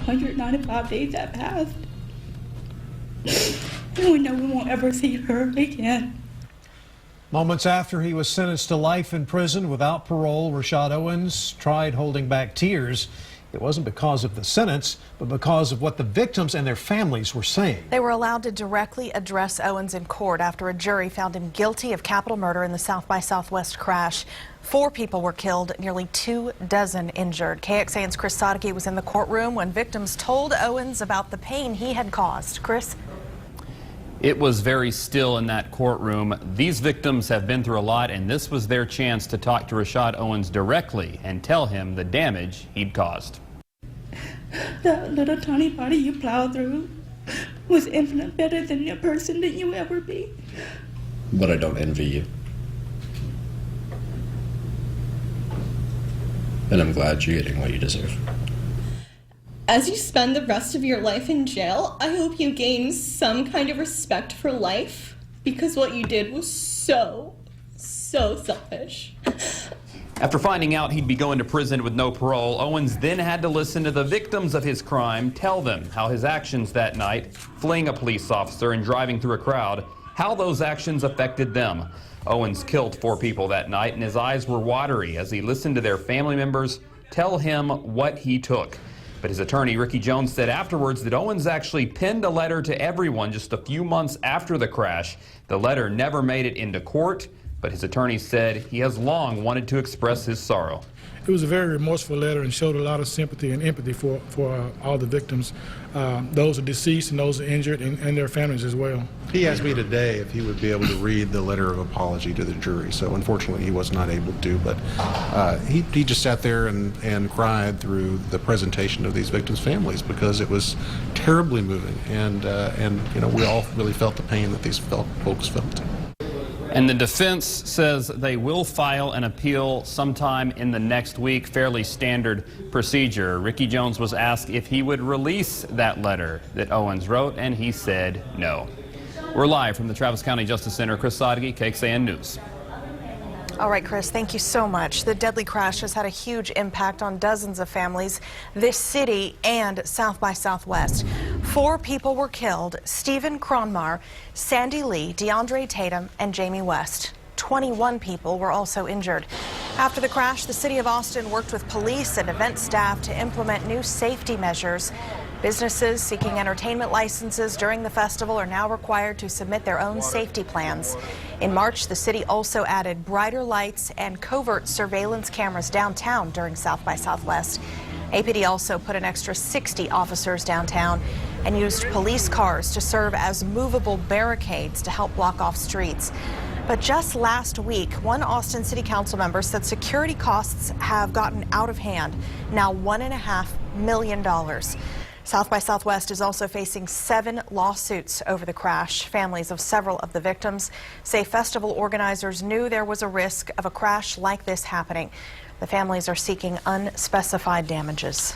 195 days have passed. And we know we won't ever see her again. Moments after he was sentenced to life in prison without parole, Rashad Owens tried holding back tears. It wasn't because of the sentence, but because of what the victims and their families were saying. They were allowed to directly address Owens in court after a jury found him guilty of capital murder in the South by Southwest crash. 4 people were killed, nearly 24 injured. KXAN's Chris Sadeghi was in the courtroom when victims told Owens about the pain he had caused. Chris? It was very still in that courtroom. These victims have been through a lot, and this was their chance to talk to Rashad Owens directly and tell him the damage he'd caused. That little tiny body you plowed through was infinitely better than the person that you ever be. But I don't envy you. And I'm glad you're getting what you deserve. As you spend the rest of your life in jail, I hope you gain some kind of respect for life, because what you did was so selfish. After finding out he'd be going to prison with no parole, Owens then had to listen to the victims of his crime tell them how his actions that night, fleeing a police officer and driving through a crowd, how those actions affected them. Owens killed 4 people that night, and his eyes were watery as he listened to their family members tell him what he took. But his attorney, Ricky Jones, said afterwards that Owens actually penned a letter to everyone just a few months after the crash. The letter never made it into court, but his attorney said he has long wanted to express his sorrow. It was a very remorseful letter and showed a lot of sympathy and empathy for all the victims. Those are deceased and those are injured, and their families as well. He asked me today if he would be able to read the letter of apology to the jury, so unfortunately he was not able to, but he just sat there and cried through the presentation of these victims' families because it was terribly moving, and you know, we all really felt the pain that these folks felt. And the defense says they will file an appeal sometime in the next week, fairly standard procedure. Ricky Jones was asked if he would release that letter that Owens wrote, and he said no. We're live from the Travis County Justice Center. Chris Sadeghi, KXAN News. All right, Chris, thank you so much. The deadly crash has had a huge impact on dozens of families, this city, and South by Southwest. 4 people were killed: Stephen Cronmar, Sandy Lee, DeAndre Tatum, and Jamie West. 21 people were also injured. After the crash, the city of Austin worked with police and event staff to implement new safety measures. Businesses seeking entertainment licenses during the festival are now required to submit their own safety plans. In March, the city also added brighter lights and covert surveillance cameras downtown during South by Southwest. APD also put an extra 60 officers downtown and used police cars to serve as movable barricades to help block off streets. But just last week, one Austin City Council member said security costs have gotten out of hand, now $1.5 million. South by Southwest is also facing 7 lawsuits over the crash. Families of several of the victims say festival organizers knew there was a risk of a crash like this happening. The families are seeking unspecified damages.